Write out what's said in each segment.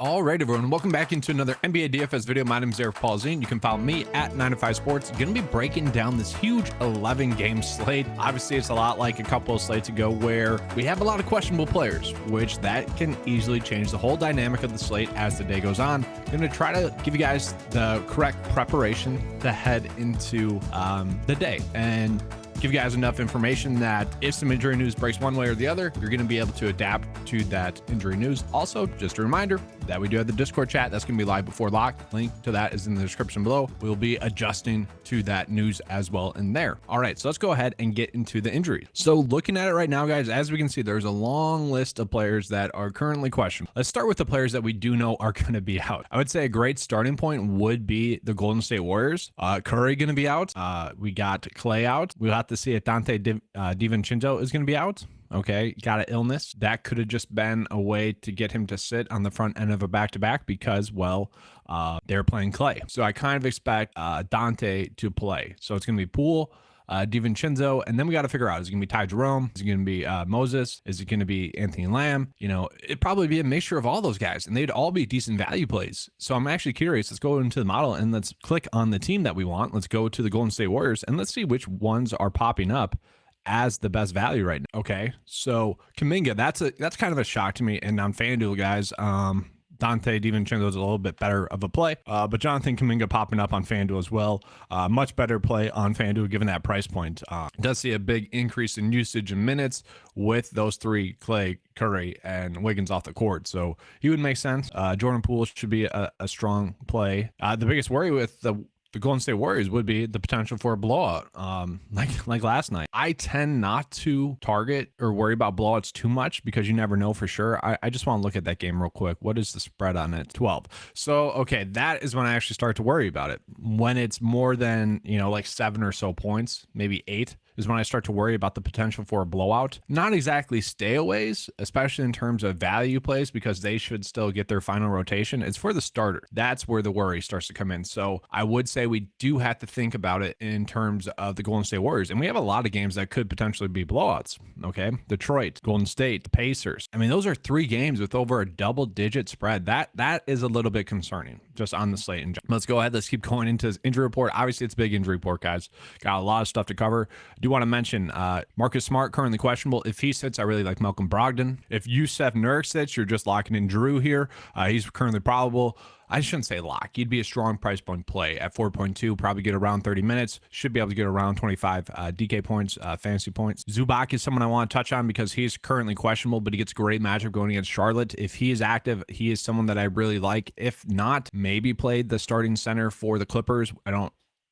All right, everyone, welcome back into another NBA DFS video. My name is Eric Polzin. You can follow me at 9to5 Sports. Going to be breaking down this huge 11-game slate. Obviously, it's a lot like a couple of slates ago where we have a lot of questionable players, which that can easily change the whole dynamic of the slate as the day goes on. I'm going to try to give you guys the correct preparation to head into the day and give you guys enough information that if some injury news breaks one way or the other, you're going to be able to adapt to that injury news. Also, just a reminder that we do have the Discord chat that's going to be live before lock. Link to that is in the description below. We'll be adjusting to that news as well in there. All right, so let's go ahead and get into the injuries. So looking at it right now, guys, as we can see, there's a long list of players that are currently questioned. Let's start with the players that we do know are going to be out. I would say a great starting point would be the Golden State Warriors. Curry going to be out. We got Clay out. We'll have to see if Dante DiVincenzo is going to be out. Okay, got an illness. That could have just been a way to get him to sit on the front end of a back-to-back because, well, they're playing Clay. So I kind of expect Dante to play. So it's going to be Poole, DiVincenzo, and then we got to figure out, is it going to be Ty Jerome? Is it going to be Moses? Is it going to be Anthony Lamb? You know, it'd probably be a mixture of all those guys, and they'd all be decent value plays. So I'm actually curious. Let's go into the model and let's click on the team that we want. Let's go to the Golden State Warriors, and let's see which ones are popping up as the best value right now. Okay, so Kuminga, that's kind of a shock to me. And on FanDuel, guys, Dante DiVincenzo is a little bit better of a play, but Jonathan Kuminga popping up on FanDuel as well. Much better play on FanDuel given that price point. Does see a big increase in usage and minutes with those three, Clay, Curry, and Wiggins off the court. So he would make sense. Jordan Poole should be a strong play. The biggest worry with the Golden State Warriors would be the potential for a blowout, like last night. I tend not to target or worry about blowouts too much because you never know for sure. I just want to look at that game real quick. What is the spread on it? 12. So, okay, that is when I actually start to worry about it. When it's more than, like 7 or so points, maybe 8, is when I start to worry about the potential for a blowout. Not exactly stayaways, especially in terms of value plays, because they should still get their final rotation. It's for the starter. That's where the worry starts to come in. So I would say we do have to think about it in terms of the Golden State Warriors. And we have a lot of games that could potentially be blowouts. Okay. Detroit, Golden State, the Pacers. I mean, those are 3 games with over a double-digit spread. That is a little bit concerning just on the slate. Let's go ahead. Let's keep going into this injury report. Obviously, it's a big injury report, guys. Got a lot of stuff to cover. I do want to mention Marcus Smart, currently questionable. If he sits, I really like Malcolm Brogdon. If Yusef Nurkic sits, you're just locking in Drew here. He's currently probable. I shouldn't say lock. He'd be a strong price point play at 4.2, probably get around 30 minutes. Should be able to get around 25 DK points, fantasy points. Zubac is someone I want to touch on because he's currently questionable, but he gets a great matchup going against Charlotte. If he is active, he is someone that I really like. If not, maybe played the starting center for the Clippers.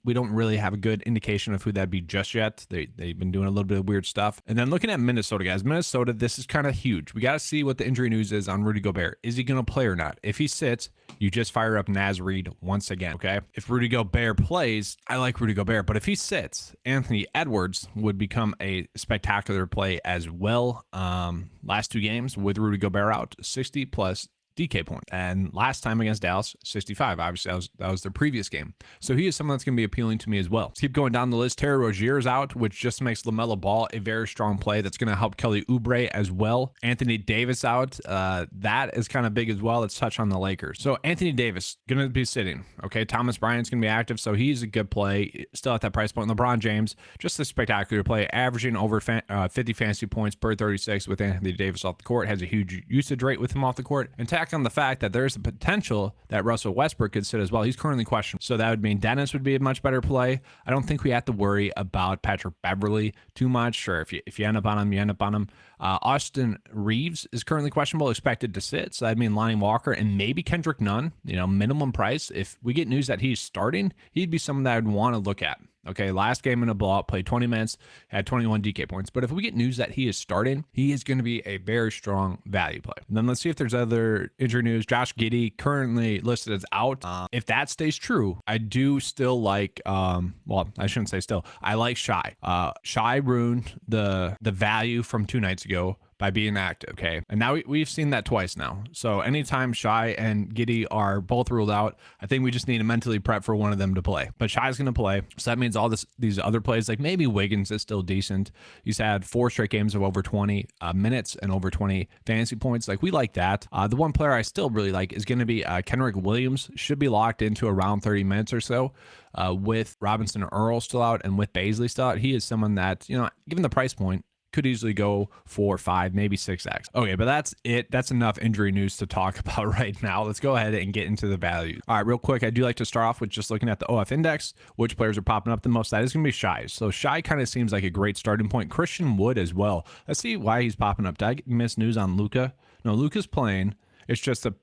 We don't really have a good indication of who that'd be just yet. They've been doing a little bit of weird stuff. And then looking at Minnesota, guys. Minnesota, this is kind of huge. We got to see what the injury news is on Rudy Gobert. Is he going to play or not? If he sits, you just fire up Naz Reid once again, okay? If Rudy Gobert plays, I like Rudy Gobert. But if he sits, Anthony Edwards would become a spectacular play as well. Last 2 games with Rudy Gobert out, 60 plus DK point. And last time against Dallas, 65. Obviously, that was their previous game. So he is someone that's going to be appealing to me as well. Let's keep going down the list. Terry Rozier is out, which just makes LaMelo Ball a very strong play. That's going to help Kelly Oubre as well. Anthony Davis out. That is kind of big as well. Let's touch on the Lakers. So Anthony Davis going to be sitting. Okay, Thomas Bryant's going to be active, so he's a good play. Still at that price point. LeBron James, just a spectacular play, averaging over 50 fantasy points per 36 with Anthony Davis off the court. Has a huge usage rate with him off the court. And tack on the fact that there's a potential that Russell Westbrook could sit as well. He's currently questioned. So that would mean Dennis would be a much better play. I don't think we have to worry about Patrick Beverley too much. Sure, if you end up on him, you end up on him. Austin Reeves is currently questionable, expected to sit. So that'd mean Lonnie Walker and maybe Kendrick Nunn, minimum price. If we get news that he's starting, he'd be someone that I'd want to look at. Okay, last game in a blowout, played 20 minutes, had 21 DK points. But if we get news that he is starting, he is going to be a very strong value play. And then let's see if there's other injury news. Josh Giddey currently listed as out. If that stays true, I do still like, well, I shouldn't say still. I like Shai. Shai ruined the value from 2 nights ago by being active. Okay. And now we've seen that twice now. So anytime Shai and Giddey are both ruled out, I think we just need to mentally prep for one of them to play. But Shai's going to play. So that means all these other plays, like maybe Wiggins is still decent. He's had 4 straight games of over 20 minutes and over 20 fantasy points. Like we like that. The one player I still really like is going to be Kenrich Williams. Should be locked into around 30 minutes or so. With Robinson and Earl still out and with Baisley still out, he is someone that, given the price point, could easily go 4, 5, maybe 6x. Okay, but that's it. That's enough injury news to talk about right now. Let's go ahead and get into the values. All right, real quick, I do like to start off with just looking at the OF index, which players are popping up the most. That is going to be Shai. So Shai kind of seems like a great starting point. Christian Wood as well. Let's see why he's popping up. Did I miss news on Luka? No, Luka's playing. It's just a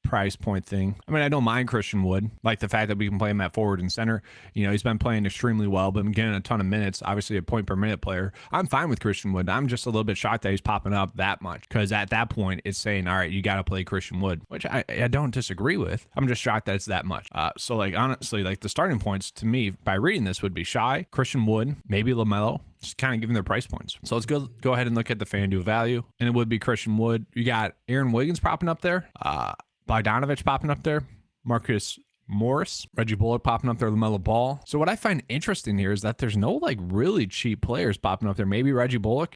price point thing. I mean, I don't mind Christian Wood, like the fact that we can play him at forward and center. He's been playing extremely well, but been getting a ton of minutes, obviously a point per minute player. I'm fine with Christian Wood. I'm just a little bit shocked that he's popping up that much, because at that point it's saying, all right, you got to play Christian Wood, which I don't disagree with. I'm just shocked that it's that much. So like, honestly, like the starting points to me by reading this would be Shai, Christian Wood, maybe LaMelo, just kind of giving their price points. So let's go ahead and look at the FanDuel value, and it would be Christian Wood. You got Aaron Wiggins popping up there, Bogdanovich popping up there, Marcus Morris, Reggie Bullock popping up there, LaMelo Ball. So what I find interesting here is that there's no like really cheap players popping up there. Maybe Reggie Bullock,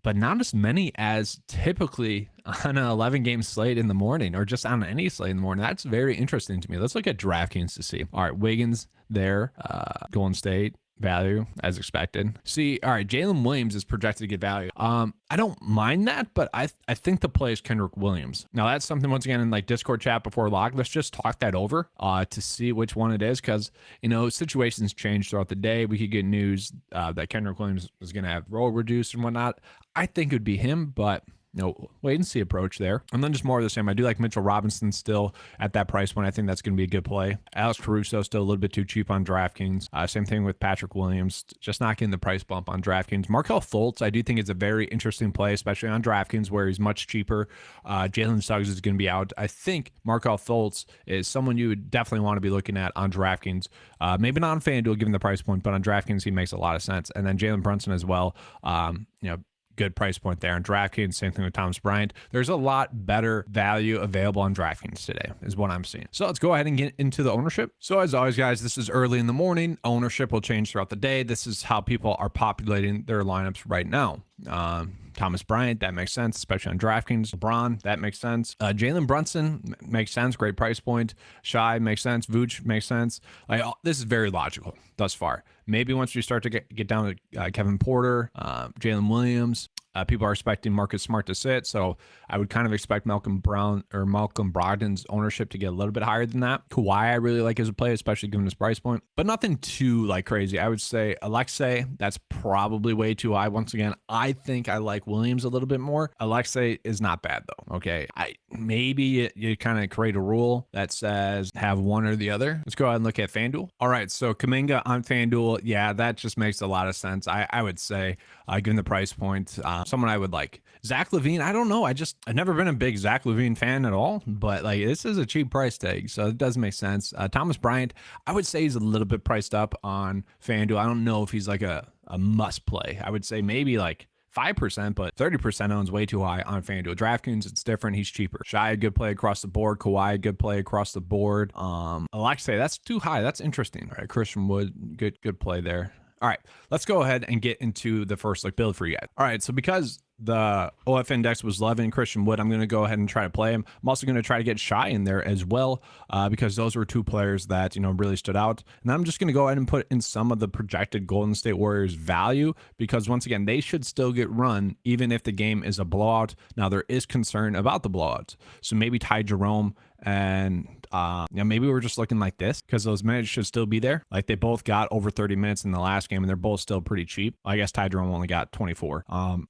but not as many as typically on an 11-game slate in the morning, or just on any slate in the morning. That's very interesting to me. Let's look at DraftKings to see. All right, Wiggins there, Golden State. Value as expected. See, all right, Jalen Williams is projected to get value. I don't mind that, but I think the play is Kenrich Williams. Now that's something, once again, in like Discord chat before lock, let's just talk that over to see which one it is, because situations change throughout the day. We could get news that Kenrich Williams is going to have role reduced and whatnot. I think it would be him, but wait and see approach there. And then just more of the same. I do like Mitchell Robinson still at that price point. I think that's going to be a good play. Alex Caruso still a little bit too cheap on DraftKings. Same thing with Patrick Williams, just not getting the price bump on DraftKings. Markelle Fultz, I do think is a very interesting play, especially on DraftKings where he's much cheaper. Jalen Suggs is going to be out. I think Markelle Fultz is someone you would definitely want to be looking at on DraftKings. Maybe not on FanDuel given the price point, but on DraftKings he makes a lot of sense. And then Jalen Brunson as well. Good price point there on DraftKings. Same thing with Thomas Bryant. There's a lot better value available on DraftKings today is what I'm seeing. So let's go ahead and get into the ownership. So as always, guys, this is early in the morning. Ownership will change throughout the day. This is how people are populating their lineups right now. Thomas Bryant, that makes sense, especially on DraftKings. LeBron, that makes sense. Jalen Brunson makes sense, great price point. Shai makes sense. Vooch makes sense. This is very logical thus far. Maybe once we start to get down to Kevin Porter, Jalen Williams, people are expecting Marcus Smart to sit, so I would kind of expect Malcolm Brogdon's ownership to get a little bit higher than that. Kawhi, I really like as a play, especially given his price point, but nothing too crazy. I would say Alexei, that's probably way too high. Once again, I think I like Williams a little bit more. Alexei is not bad though. Okay, maybe you kind of create a rule that says have one or the other. Let's go ahead and look at FanDuel. All right, so Kuminga on FanDuel, yeah, that just makes a lot of sense. I would say, given the price point, someone I would like. Zach LaVine, I don't know. I've never been a big Zach LaVine fan at all, but this is a cheap price tag, so it does make sense. Thomas Bryant, I would say he's a little bit priced up on FanDuel. I don't know if he's like a must play. I would say maybe 5%, but 30% owns way too high on FanDuel. DraftKings, it's different. He's cheaper. Shai, a good play across the board. Kawhi, a good play across the board. Alexei, that's too high. That's interesting. All right, Christian Wood, good play there. All right, let's go ahead and get into the first build for you guys. All right, so because the OF index was loving Christian Wood, I'm going to go ahead and try to play him. I'm also going to try to get Shai in there as well, because those were two players that really stood out. And I'm just going to go ahead and put in some of the projected Golden State Warriors value, because once again, they should still get run even if the game is a blowout. Now there is concern about the blowouts, so maybe Ty Jerome and maybe we're just looking like this because those minutes should still be there. They both got over 30 minutes in the last game and they're both still pretty cheap. I guess Ty Jerome only got 24.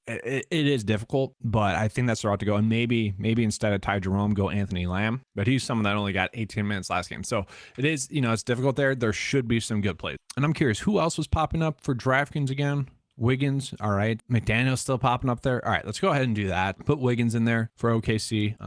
It is difficult, but I think that's the route to go. And maybe instead of Ty Jerome, go Anthony Lamb, but he's someone that only got 18 minutes last game. So it is, it's difficult there. There should be some good plays. And I'm curious, who else was popping up for DraftKings again? Wiggins, all right. McDaniels still popping up there. All right, let's go ahead and do that. Put Wiggins in there for OKC.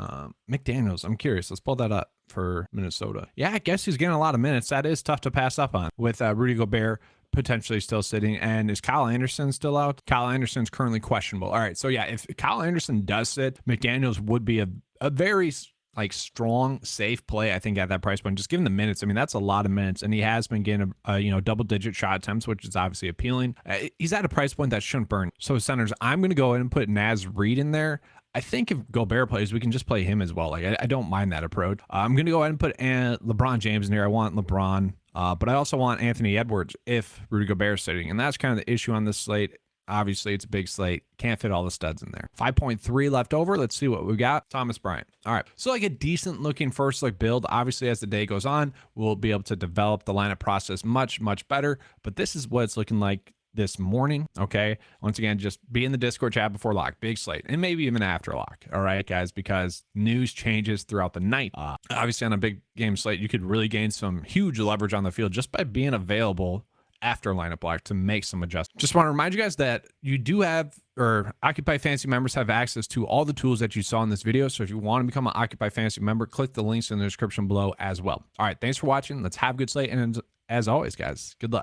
McDaniels, I'm curious. Let's pull that up for Minnesota. Yeah, I guess he's getting a lot of minutes. That is tough to pass up on with Rudy Gobert, potentially still sitting. And is Kyle Anderson still out? Kyle Anderson's currently questionable. All right. So yeah, if Kyle Anderson does sit, McDaniels would be a very like strong, safe play, I think, at that price point. Just given the minutes, I mean, that's a lot of minutes, and he has been getting double-digit shot attempts, which is obviously appealing. He's at a price point that shouldn't burn. So centers, I'm going to go ahead and put Naz Reid in there. I think if Gobert plays, we can just play him as well. Like I don't mind that approach. I'm going to go ahead and put LeBron James in here. I want LeBron, but I also want Anthony Edwards if Rudy Gobert's sitting, and that's kind of the issue on this slate. Obviously, it's a big slate. Can't fit all the studs in there. 5.3 left over. Let's see what we got. Thomas Bryant. All right. So like a decent looking first look build. Obviously, as the day goes on, we'll be able to develop the lineup process much, much better. But this is what it's looking like this morning. Okay. Once again, just be in the Discord chat before lock. Big slate. And maybe even after lock. All right, guys, because news changes throughout the night. Obviously, on a big game slate, you could really gain some huge leverage on the field just by being available after lineup block to make some adjustments. Just want to remind you guys that you do have, or Occupy Fantasy members have access to all the tools that you saw in this video. So if you want to become an Occupy Fantasy member, click the links in the description below as well. All right, thanks for watching. Let's have a good slate. And as always, guys, good luck.